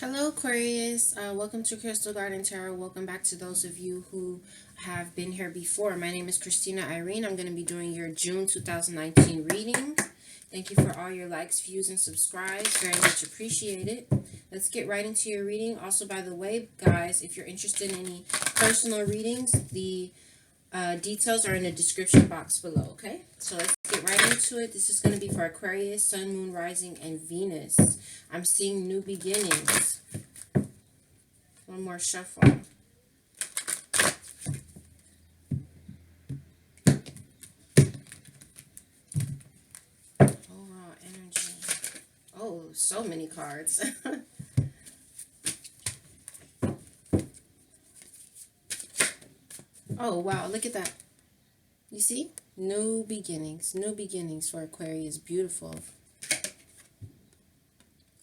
Hello, Aquarius. Welcome to Crystal Garden Tarot. Welcome back to those of you who have been here before. My name is Christina Irene. I'm going to be doing your June 2019 reading. Thank you for all your likes, views, and subscribes. Very much appreciated. Let's get right into your reading. Also, by the way, guys, if you're interested in any personal readings, the details are in the description box below, okay? So let's get right into it. This is going to be for Aquarius, Sun, Moon, Rising, and Venus. I'm seeing new beginnings. One more shuffle. Overall energy. Oh, so many cards. Oh, wow. Look at that. You see? New beginnings. New beginnings for Aquarius. Beautiful.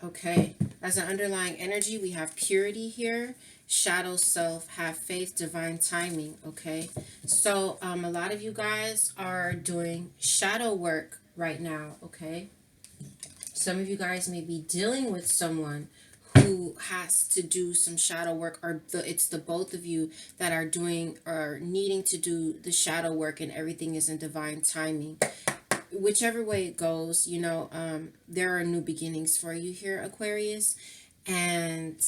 Okay. As an underlying energy, we have purity here. Shadow self, have faith, divine timing. Okay. So, a lot of you guys are doing shadow work right now. Okay. Some of you guys may be dealing with someone who has to do some shadow work, or it's the both of you that are doing or needing to do the shadow work, and everything is in divine timing. Whichever way it goes, there are new beginnings for you here, Aquarius, and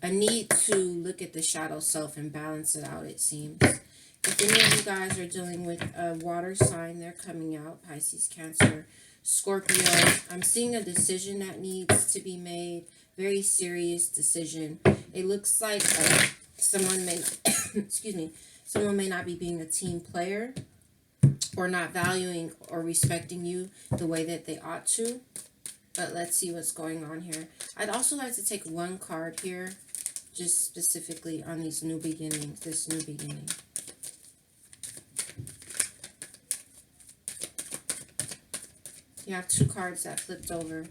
a need to look at the shadow self and balance it out, it seems. If any of you guys are dealing with a water sign, they're coming out. Pisces, Cancer, Scorpio. I'm seeing a decision that needs to be made. Very serious decision. It looks like someone may, excuse me, someone may not be being a team player, or not valuing or respecting you the way that they ought to. But let's see what's going on here. I'd also like to take one card here, just specifically on these new beginnings, this new beginning. You have two cards that flipped over.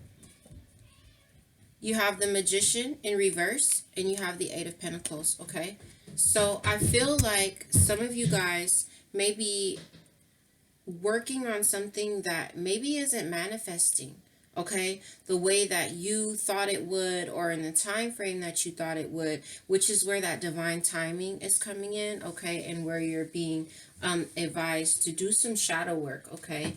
You have the Magician in reverse, and you have the Eight of Pentacles, okay? So I feel like some of you guys may be working on something that maybe isn't manifesting, okay, the way that you thought it would, or in the time frame that you thought it would, which is where that divine timing is coming in, okay, and where you're being advised to do some shadow work, okay.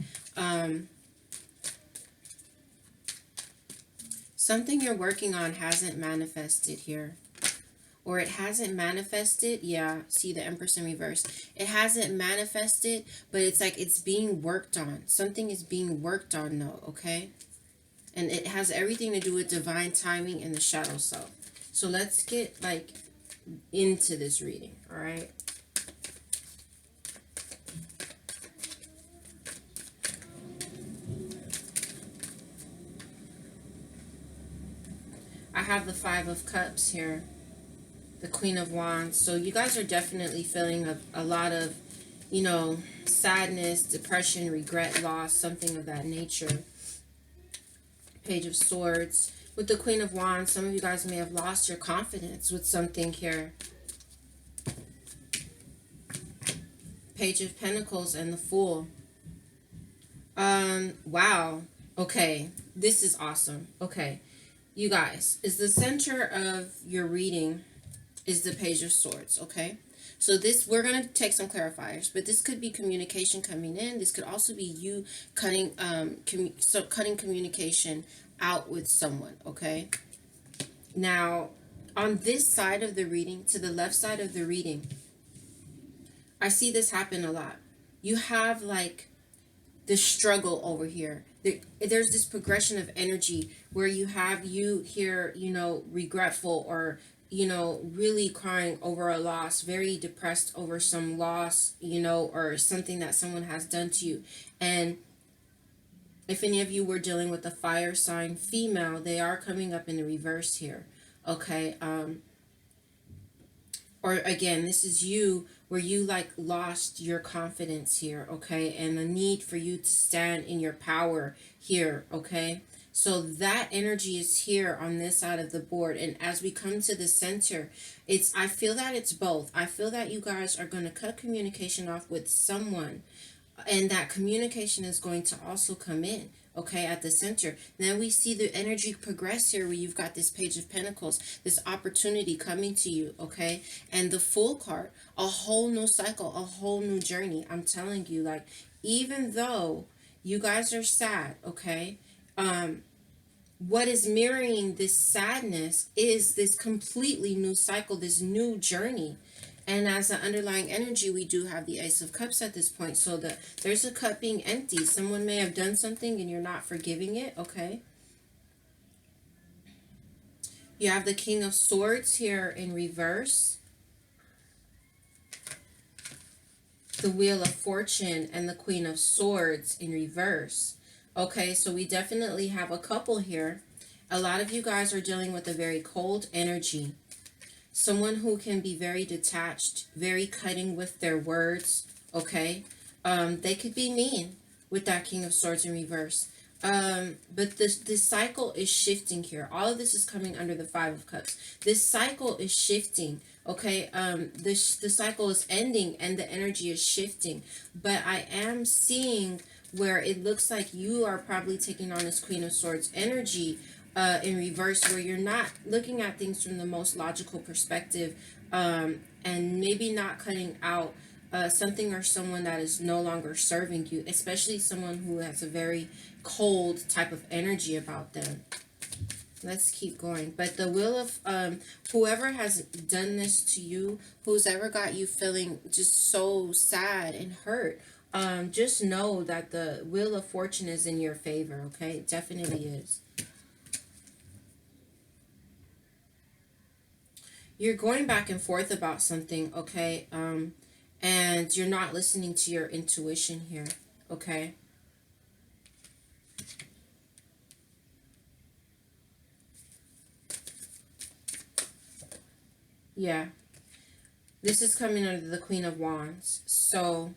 Something you're working on hasn't manifested here. Or it hasn't manifested. Yeah, see the Empress in reverse. It hasn't manifested, but it's like it's being worked on. Something is being worked on though, okay? And it has everything to do with divine timing and the shadow self. So let's get like into this reading, all right? I have the Five of Cups here. The Queen of Wands. So you guys are definitely feeling a lot of, sadness, depression, regret, loss, something of that nature. Page of Swords. With the Queen of Wands, some of you guys may have lost your confidence with something here. Page of Pentacles and the Fool. Wow. Okay. This is awesome. Okay. You guys, is the center of your reading is the Page of Swords, okay? So this, we're going to take some clarifiers, but this could be communication coming in. This could also be you cutting cutting communication out with someone, okay? Now, on this side of the reading, to the left side of the reading, I see this happen a lot. You have like the struggle over here. There's this progression of energy where you have you here, regretful, or really crying over a loss, very depressed over some loss, or something that someone has done to you. And if any of you were dealing with a fire sign female, they are coming up in the reverse here, okay? Or again, this is you where you like lost your confidence here, okay? And the need for you to stand in your power here, okay? So that energy is here on this side of the board. And as we come to the center, I feel that it's both. I feel that you guys are going to cut communication off with someone, and that communication is going to also come in okay, at the center. Then we see the energy progress here where you've got this Page of Pentacles, this opportunity coming to you, okay? And the Fool card, a whole new cycle, a whole new journey. I'm telling you, like, even though you guys are sad, okay, what is mirroring this sadness is this completely new cycle, this new journey. And as an underlying energy, we do have the Ace of Cups at this point. So there's a cup being empty. Someone may have done something and you're not forgiving it, okay? You have the King of Swords here in reverse. The Wheel of Fortune and the Queen of Swords in reverse. Okay, so we definitely have a couple here. A lot of you guys are dealing with a very cold energy. Someone who can be very detached, very cutting with their words, okay? They could be mean with that King of Swords in reverse. But this cycle is shifting here. All of this is coming under the Five of Cups. This cycle is shifting, okay? The cycle is ending and the energy is shifting. But I am seeing where it looks like you are probably taking on this Queen of Swords energy in reverse, where you're not looking at things from the most logical perspective, and maybe not cutting out something or someone that is no longer serving you, especially someone who has a very cold type of energy about them. Let's keep going. But the Wheel of whoever has done this to you, who's ever got you feeling just so sad and hurt, just know that the Wheel of Fortune is in your favor, okay? It definitely is. You're going back and forth about something, okay? And you're not listening to your intuition here, okay? Yeah. This is coming under the Queen of Wands. So,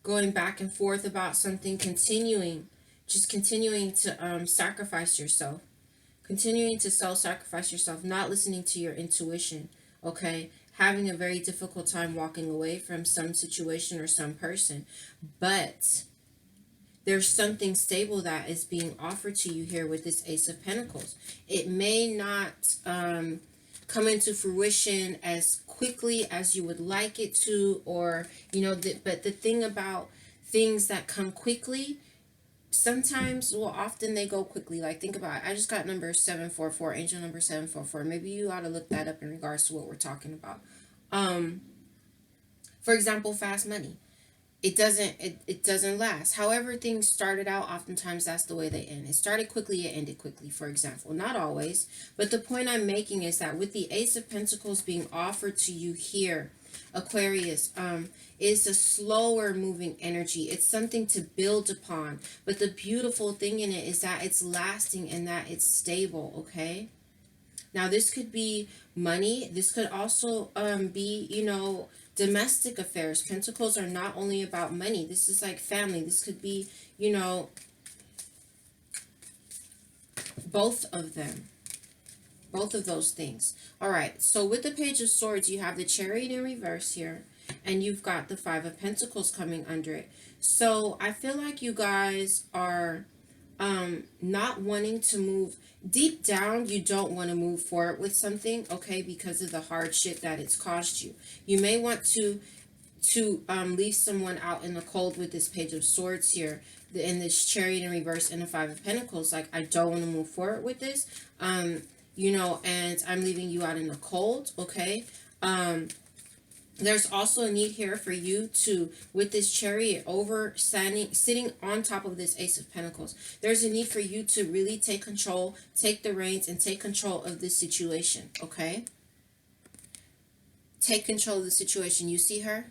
going back and forth about something, just continuing to sacrifice yourself. Continuing to self-sacrifice yourself, not listening to your intuition, okay? Having a very difficult time walking away from some situation or some person. But there's something stable that is being offered to you here with this Ace of Pentacles. It may not come into fruition as quickly as you would like it to, or, you know, but the thing about things that come quickly, sometimes, well, often they go quickly. Like, think about it. I just got number 744, angel number 744. Maybe you ought to look that up in regards to what we're talking about. For example, fast money. It doesn't last. However things started out, oftentimes that's the way they end. It started quickly, it ended quickly, for example. Not always. But the point I'm making is that with the Ace of Pentacles being offered to you here, Aquarius, is a slower moving energy. It's something to build upon. But the beautiful thing in it is that it's lasting and that it's stable, okay? Now, this could be money. This could also be, you know, domestic affairs. Pentacles are not only about money. This is like family. This could be, you know, both of them. Both of those things. All right. So with the Page of Swords, you have the Chariot in reverse here. And you've got the Five of Pentacles coming under it. So I feel like you guys are not wanting to move. Deep down, you don't want to move forward with something, okay, because of the hardship that it's caused you. You may want to leave someone out in the cold with this Page of Swords here, and this Chariot in reverse and the Five of Pentacles. Like, I don't want to move forward with this, you know, and I'm leaving you out in the cold, okay? There's also a need here for you to, with this Chariot sitting on top of this Ace of Pentacles, there's a need for you to really take control, take the reins, and take control of this situation, okay? Take control of the situation. You see her?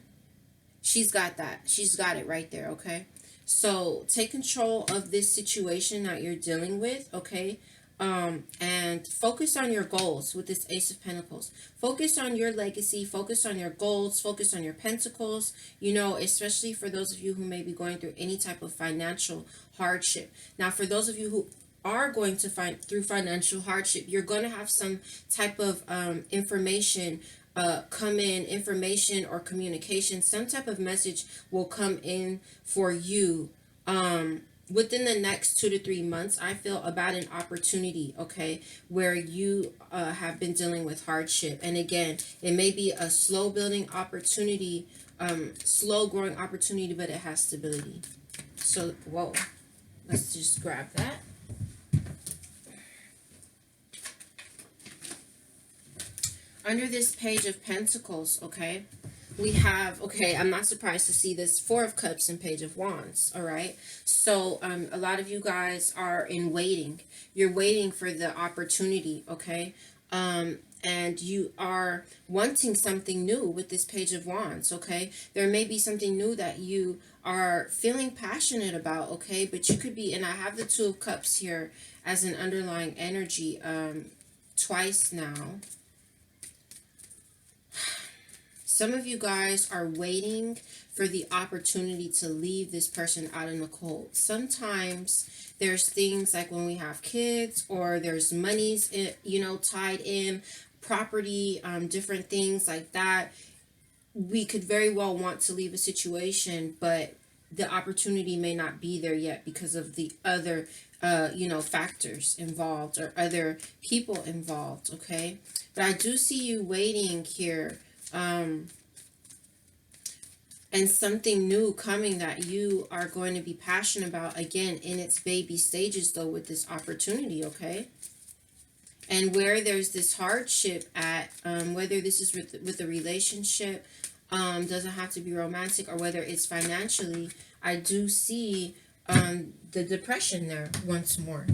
She's got that. She's got it right there, okay? So take control of this situation that you're dealing with, okay? And focus on your goals with this Ace of Pentacles. Focus on your legacy, focus on your goals, focus on your pentacles, you know, especially for those of you who may be going through any type of financial hardship. Now, for those of you who are going to through financial hardship, you're going to have some type of information come in, information or communication, some type of message will come in for you within the next 2 to 3 months, I feel about an opportunity, okay, where you have been dealing with hardship. And again, it may be a slow building opportunity, slow growing opportunity, but it has stability. So, whoa, let's just grab that. Under this Page of Pentacles, okay, we have, okay, I'm not surprised to see this Four of Cups and Page of Wands, all right? So a lot of you guys are in waiting. You're waiting for the opportunity, okay? And you are wanting something new with this Page of Wands, okay? There may be something new that you are feeling passionate about, okay? But you could be, and I have the Two of Cups here as an underlying energy twice now. Some of you guys are waiting for the opportunity to leave this person out in the cold. Sometimes there's things like when we have kids, or there's monies, you know, tied in, property, different things like that. We could very well want to leave a situation, but the opportunity may not be there yet because of the other, you know, factors involved or other people involved, okay? But I do see you waiting here. And something new coming that you are going to be passionate about, again, in its baby stages, though, with this opportunity, okay? And where there's this hardship at, whether this is with a relationship, doesn't have to be romantic, or whether it's financially, I do see the depression there once more.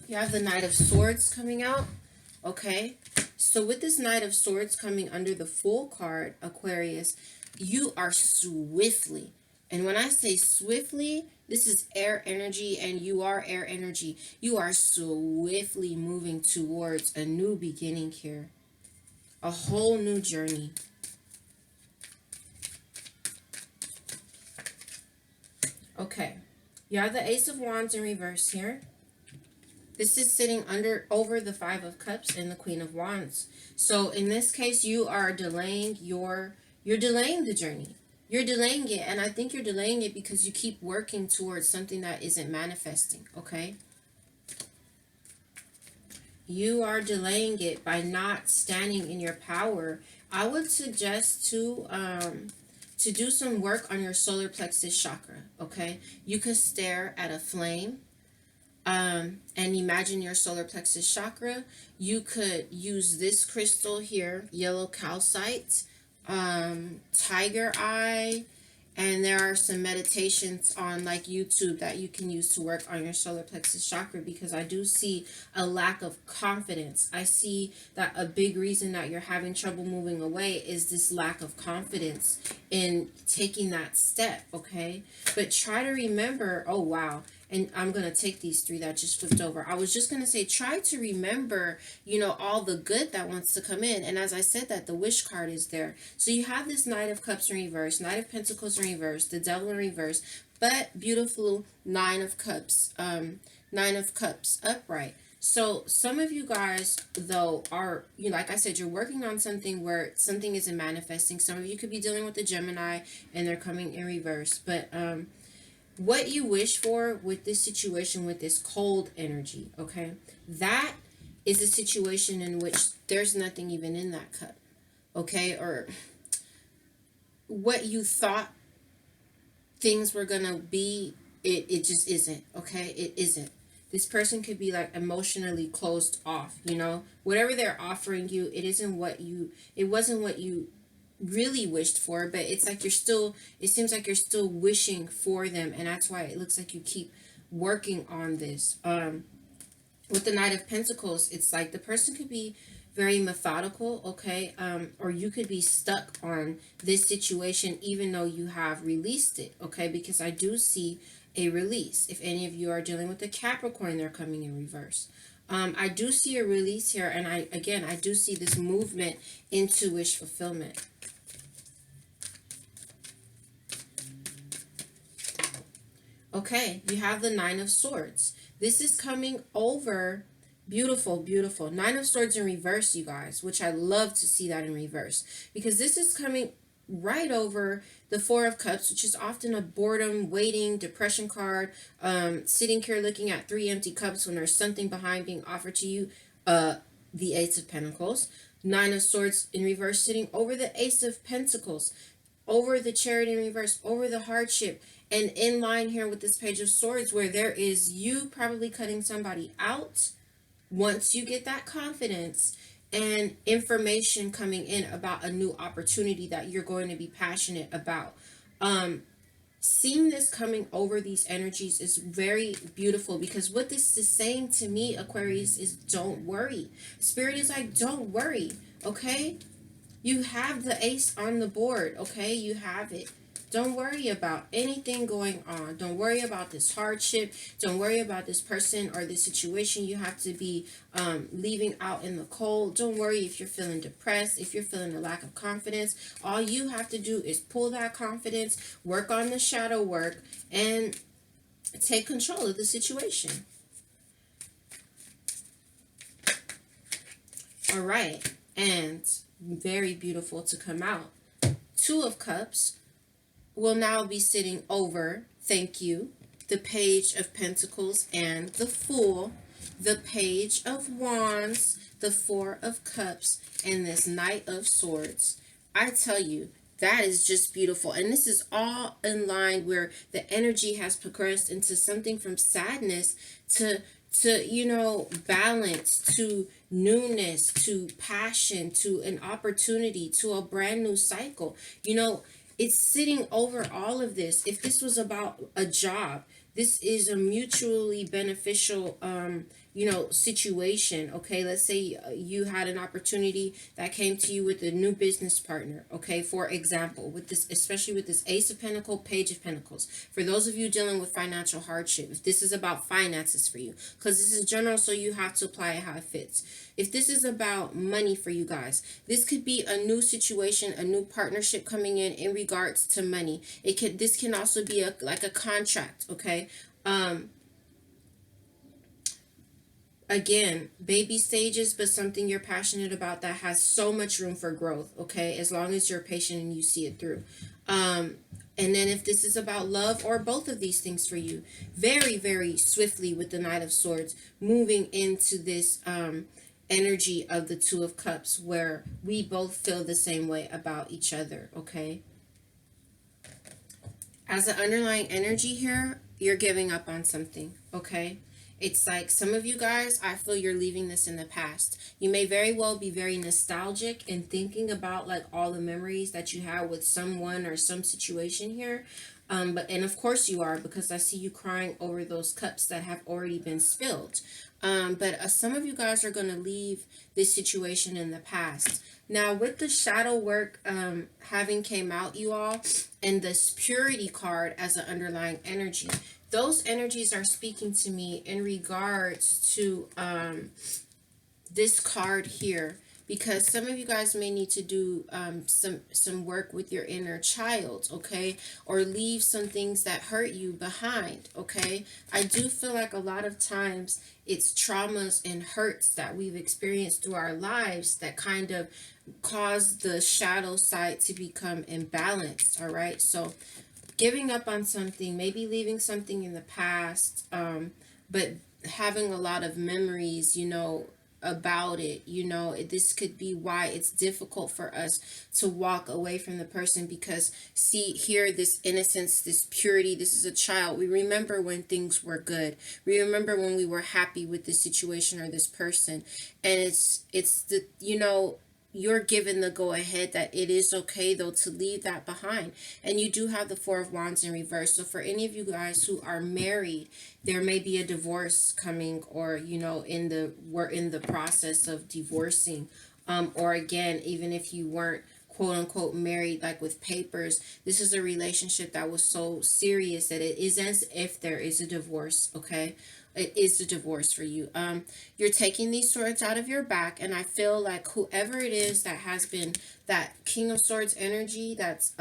You have the Knight of Swords coming out, okay? So with this Knight of Swords coming under the Fool card, Aquarius, you are swiftly, and when I say swiftly, this is air energy, and you are air energy. You are swiftly moving towards a new beginning here. A whole new journey. Okay. You have the Ace of Wands in reverse here. This is sitting over the Five of Cups and the Queen of Wands. So in this case, you are delaying you're delaying the journey. You're delaying it, and I think you're delaying it because you keep working towards something that isn't manifesting, okay? You are delaying it by not standing in your power. I would suggest to do some work on your solar plexus chakra, okay? You could stare at a flame. And imagine your solar plexus chakra. You could use this crystal here, yellow calcite, tiger eye, and there are some meditations on like YouTube that you can use to work on your solar plexus chakra, because I do see a lack of confidence. I see that a big reason that you're having trouble moving away is this lack of confidence in taking that step, okay? But try to remember, oh wow, and I'm going to take these three that just flipped over. I was just going to say, try to remember, you know, all the good that wants to come in. And as I said that, the wish card is there. So you have this Knight of Cups in reverse, Knight of Pentacles in reverse, the Devil in reverse, but beautiful Nine of Cups upright. So some of you guys, though, are, you know, like I said, you're working on something where something isn't manifesting. Some of you could be dealing with the Gemini and they're coming in reverse. But, what you wish for with this situation, with this cold energy, okay, that is a situation in which there's nothing even in that cup, okay? Or what you thought things were gonna be, it just isn't, okay? It isn't. This person could be like emotionally closed off, you know? Whatever they're offering you, it wasn't what you really wished for, but it's like it seems like you're still wishing for them, and that's why it looks like you keep working on this. With the Knight of Pentacles, it's like the person could be very methodical, okay, or you could be stuck on this situation even though you have released it, okay, because I do see a release. If any of you are dealing with a Capricorn, they're coming in reverse. I do see a release here, and I do see this movement into wish fulfillment. Okay, you have the Nine of Swords. This is coming over, beautiful, beautiful. Nine of Swords in reverse, you guys, which I love to see that in reverse, because this is coming right over the Four of Cups, which is often a boredom, waiting, depression card, sitting here looking at three empty cups when there's something behind being offered to you. The Ace of Pentacles, Nine of Swords in reverse, sitting over the Ace of Pentacles, over the Chariot in reverse, over the hardship, and in line here with this Page of Swords, where there is you probably cutting somebody out once you get that confidence and information coming in about a new opportunity that you're going to be passionate about. Seeing this coming over these energies is very beautiful, because what this is saying to me, Aquarius, is don't worry. Spirit is like, don't worry, okay? You have the ace on the board, okay? You have it. Don't worry about anything going on. Don't worry about this hardship. Don't worry about this person or this situation you have to be leaving out in the cold. Don't worry if you're feeling depressed, if you're feeling a lack of confidence. All you have to do is pull that confidence, work on the shadow work, and take control of the situation. All right. And very beautiful to come out. Two of Cups will now be sitting over, thank you, the Page of Pentacles and the Fool, the Page of Wands, the Four of Cups, and this Knight of Swords. I tell you, that is just beautiful. And this is all in line where the energy has progressed into something from sadness to balance, to newness, to passion, to an opportunity, to a brand new cycle. It's sitting over all of this. If this was about a job, this is a mutually beneficial situation. Okay, let's say you had an opportunity that came to you with a new business partner. Okay, for example, with this, especially with this Ace of Pentacles, Page of Pentacles. For those of you dealing with financial hardship, if this is about finances for you, because this is general, so you have to apply it how it fits. If this is about money for you guys, this could be a new situation, a new partnership coming in regards to money. This can also be like a contract. Okay. Again, baby stages, but something you're passionate about that has so much room for growth, okay? As long as you're patient and you see it through. And then if this is about love or both of these things for you, very, very swiftly with the Knight of Swords, moving into this energy of the Two of Cups, where we both feel the same way about each other, okay? As an underlying energy here, you're giving up on something, okay? It's like some of you guys, I feel you're leaving this in the past. You may very well be very nostalgic and thinking about like all the memories that you had with someone or some situation here. And of course you are, because I see you crying over those cups that have already been spilled. But some of you guys are going to leave this situation in the past. Now, with the shadow work having came out, you all, and this purity card as an underlying energy, those energies are speaking to me in regards to this card here, because some of you guys may need to do some work with your inner child, okay, or leave some things that hurt you behind, okay. I do feel like a lot of times it's traumas and hurts that we've experienced through our lives that kind of cause the shadow side to become imbalanced. All right, so giving up on something, maybe leaving something in the past, but having a lot of memories, about it. This could be why it's difficult for us to walk away from the person, because see here, this innocence, this purity, this is a child. We remember when things were good. We remember when we were happy with this situation or this person, and it's the you're given the go ahead that it is okay though to leave that behind. And you do have the Four of Wands in reverse. So for any of you guys who are married, there may be a divorce coming, or we're in the process of divorcing, or again, even if you weren't quote unquote married, like with papers, this is a relationship that was so serious that it is as if there is a divorce. Okay, it is a divorce for you. You're taking these swords out of your back, and I feel like whoever it is that has been that King of Swords energy that's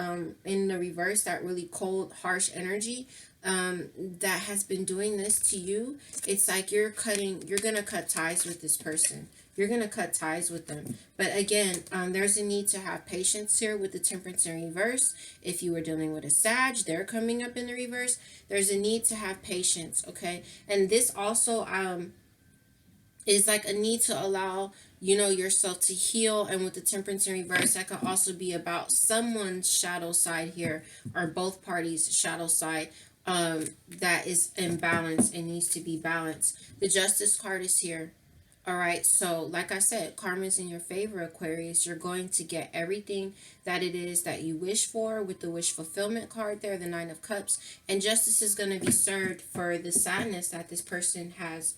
in the reverse, that really cold, harsh energy, that has been doing this to you, it's like you're gonna cut ties with this person. You're going to cut ties with them. But again, there's a need to have patience here with the Temperance in reverse. If you were dealing with a Sag, they're coming up in the reverse. There's a need to have patience, okay? And this also is like a need to allow, you know, yourself to heal. And with the Temperance in reverse, that could also be about someone's shadow side here, or both parties' shadow side, that is imbalanced and needs to be balanced. The Justice card is here. All right, so like I said, karma's in your favor, Aquarius. You're going to get everything that it is that you wish for with the wish fulfillment card there, the Nine of Cups. And justice is going to be served for the sadness that this person has,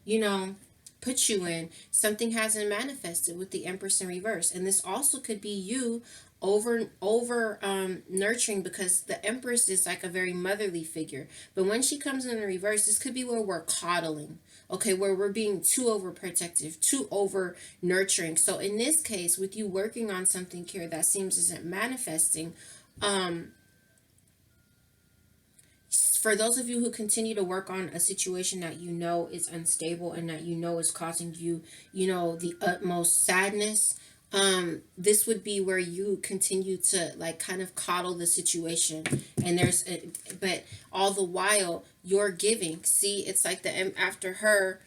you know, put you in. Something hasn't manifested with the Empress in reverse. And this also could be you over nurturing, because the Empress is like a very motherly figure. But when she comes in the reverse, this could be where we're coddling. Okay, where we're being too overprotective, too over nurturing. So in this case, with you working on something here that seems isn't manifesting, for those of you who continue to work on a situation that you know is unstable and that you know is causing you, you know, the utmost sadness, this would be where you continue to like kind of coddle the situation. And but all the while you're giving. See, it's like the after her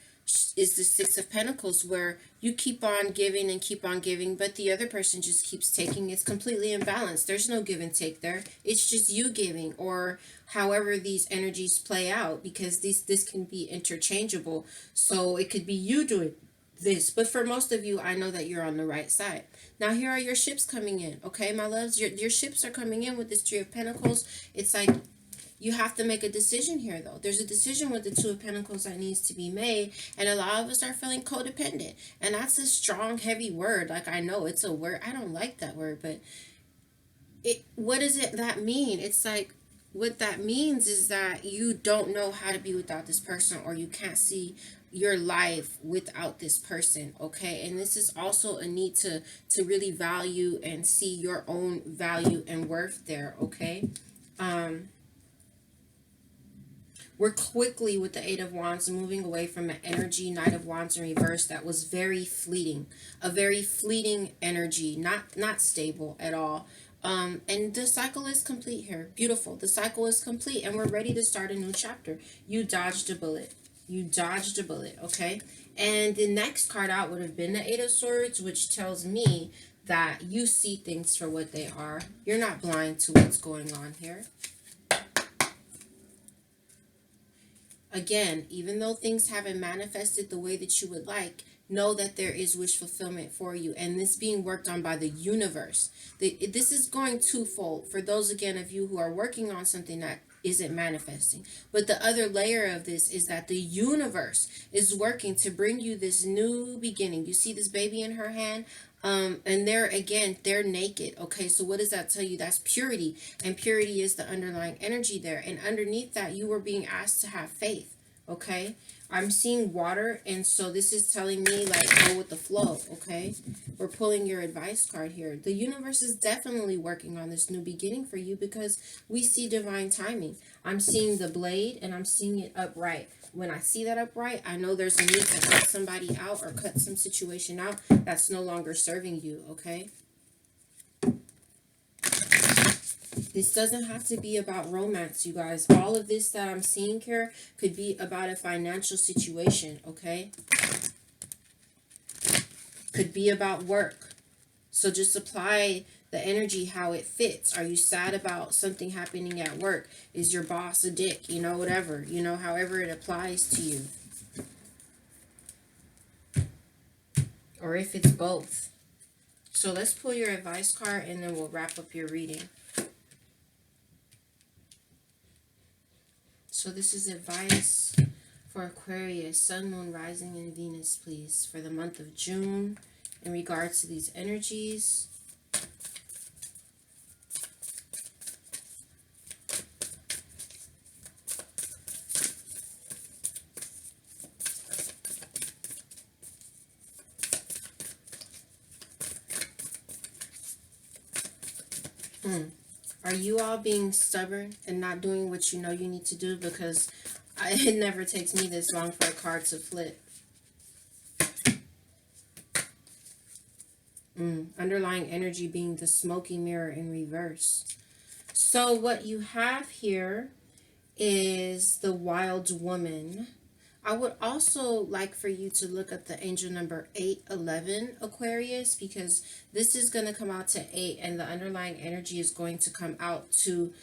is the Six of Pentacles, where you keep on giving and keep on giving, but the other person just keeps taking. It's completely imbalanced. There's no give and take there. It's just you giving, or however these energies play out, because this can be interchangeable. So it could be you doing this, but for most of you, I know that you're on the right side. Now here are your ships coming in. Okay, my loves, your ships are coming in with this Three of Pentacles. It's like you have to make a decision here, though. There's a decision with the Two of Pentacles that needs to be made, and a lot of us are feeling codependent, and that's a strong, heavy word. Like, I know it's a word, I don't like that word, but what does that mean? It's like, what that means is that you don't know how to be without this person, or you can't see your life without this person. Okay, and this is also a need to really value and see your own value and worth there. Okay, we're quickly with the Eight of Wands moving away from an energy, Knight of Wands in reverse, that was very fleeting, a very fleeting energy, not stable at all. And the cycle is complete here. Beautiful. The cycle is complete, and we're ready to start a new chapter. You dodged a bullet. You dodged a bullet, okay? And the next card out would have been the Eight of Swords, which tells me that you see things for what they are. You're not blind to what's going on here. Again, even though things haven't manifested the way that you would like, know that there is wish fulfillment for you, and this being worked on by the universe. This is going twofold for those, again, of you who are working on something that isn't manifesting. But the other layer of this is that the universe is working to bring you this new beginning. You see this baby in her hand? And they're naked. Okay, so what does that tell you? That's purity, and purity is the underlying energy there. And underneath that, you were being asked to have faith. Okay, I'm seeing water, and so this is telling me, like, go with the flow. Okay, we're pulling your advice card here. The universe is definitely working on this new beginning for you, because we see divine timing. I'm seeing the blade, and I'm seeing it upright. When I see that upright, I know there's a need to cut somebody out or cut some situation out that's no longer serving you. Okay, this doesn't have to be about romance, you guys. All of this that I'm seeing here could be about a financial situation. Okay, could be about work. So just apply the energy how it fits. Are you sad about something happening at work? Is your boss a dick? You know, whatever, you know, however it applies to you. Or if it's both. So let's pull your advice card, and then we'll wrap up your reading. So this is advice for Aquarius, Sun, Moon, Rising, and Venus, please, for the month of June in regards to these energies. Are you all being stubborn and not doing what you know you need to do? Because it never takes me this long for a card to flip. Underlying energy being the smoky mirror in reverse. So what you have here is the wild woman. I would also like for you to look at the angel number 811, Aquarius, because this is going to come out to 8 and the underlying energy is going to come out to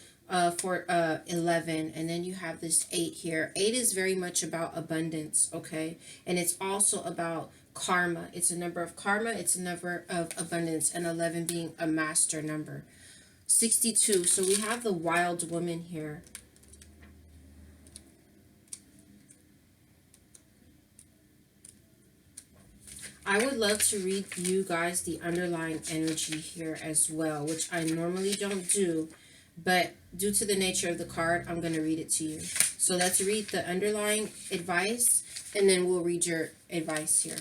for 11, and then you have this 8 here. 8 is very much about abundance, okay? And it's also about karma. It's a number of karma, it's a number of abundance, and 11 being a master number. 62. So we have the wild woman here. I would love to read you guys the underlying energy here as well, which I normally don't do, but due to the nature of the card, I'm going to read it to you. So let's read the underlying advice, and then we'll read your advice here.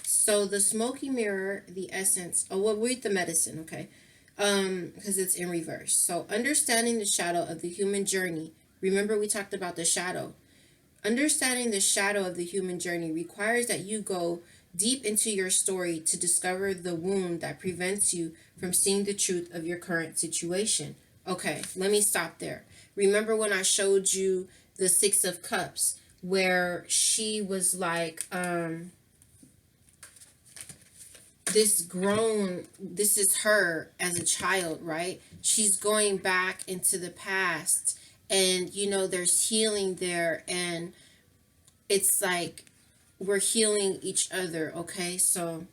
So the smoky mirror, the essence, we'll read the medicine, okay? Because it's in reverse. So understanding the shadow of the human journey. Remember we talked about the shadow. Understanding the shadow of the human journey requires that you go deep into your story to discover the wound that prevents you from seeing the truth of your current situation. Okay, let me stop there. Remember when I showed you the Six of Cups, where she was like, this is her as a child, right? She's going back into the past, and there's healing there, and it's like we're healing each other, okay? So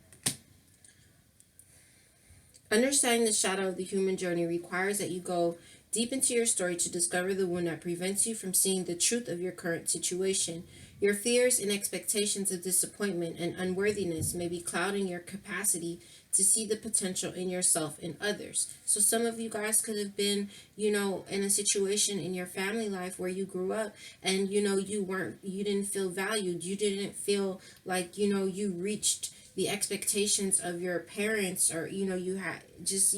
understanding the shadow of the human journey requires that you go deep into your story to discover the wound that prevents you from seeing the truth of your current situation. Your fears and expectations of disappointment and unworthiness may be clouding your capacity to see the potential in yourself and others. So some of you guys could have been, in a situation in your family life where you grew up and, you didn't feel valued. You didn't feel like, you reached the expectations of your parents, or, you had just,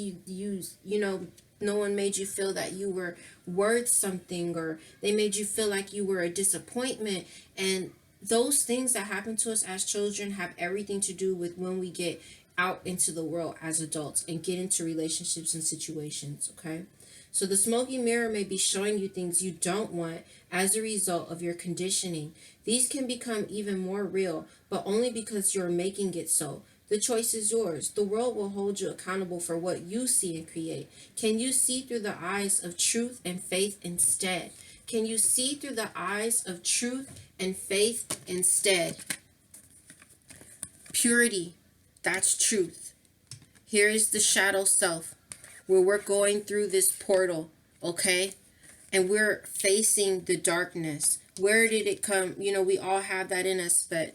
no one made you feel that you were worth something, or they made you feel like you were a disappointment. And those things that happen to us as children have everything to do with when we get out into the world as adults and get into relationships and situations, okay? So the smoky mirror may be showing you things you don't want as a result of your conditioning. These can become even more real, but only because you're making it so. The choice is yours. The world will hold you accountable for what you see and create. Can you see through the eyes of truth and faith instead? Can you see through the eyes of truth and faith instead? Purity, that's truth. Here is the shadow self, where we're going through this portal, okay? And we're facing the darkness. Where did it come? We all have that in us, but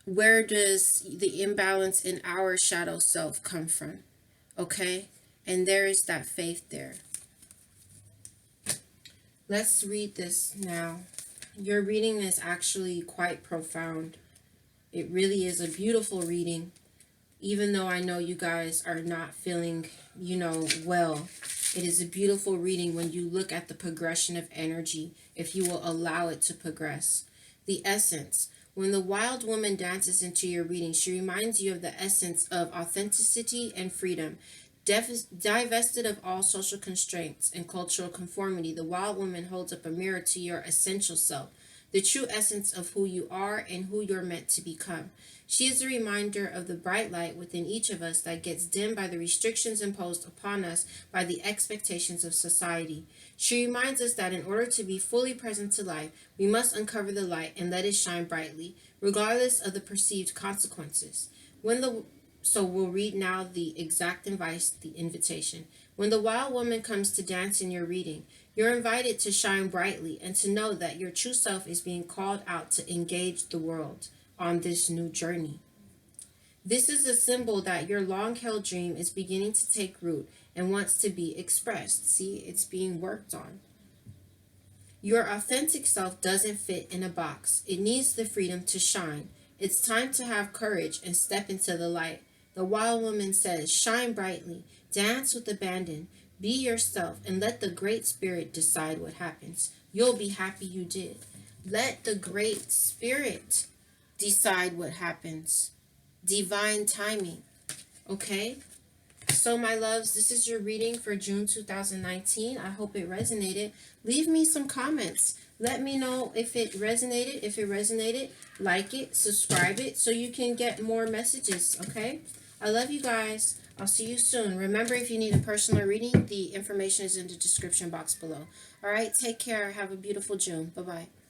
where does the imbalance in our shadow self come from? Okay? And there is that faith there. Let's read this now. Your reading is actually quite profound. It really is a beautiful reading. Even though I know you guys are not feeling, well, it is a beautiful reading when you look at the progression of energy, if you will allow it to progress. The essence. When the wild woman dances into your reading, she reminds you of the essence of authenticity and freedom. Divested of all social constraints and cultural conformity, the wild woman holds up a mirror to your essential self, the true essence of who you are and who you're meant to become. She is a reminder of the bright light within each of us that gets dimmed by the restrictions imposed upon us by the expectations of society. She reminds us that in order to be fully present to life, we must uncover the light and let it shine brightly, regardless of the perceived consequences. So we'll read now the exact advice, the invitation. When the wild woman comes to dance in your reading, you're invited to shine brightly and to know that your true self is being called out to engage the world on this new journey. This is a symbol that your long-held dream is beginning to take root and wants to be expressed. See, it's being worked on. Your authentic self doesn't fit in a box. It needs the freedom to shine. It's time to have courage and step into the light. The wild woman says, shine brightly, dance with abandon, be yourself, and let the Great Spirit decide what happens. You'll be happy you did. Let the Great Spirit decide what happens. Divine timing. Okay? So, my loves, this is your reading for June 2019. I hope it resonated. Leave me some comments. Let me know if it resonated. If it resonated, like it, subscribe it, so you can get more messages, okay? I love you guys. I'll see you soon. Remember, if you need a personal reading, the information is in the description box below. All right, take care. Have a beautiful June. Bye-bye.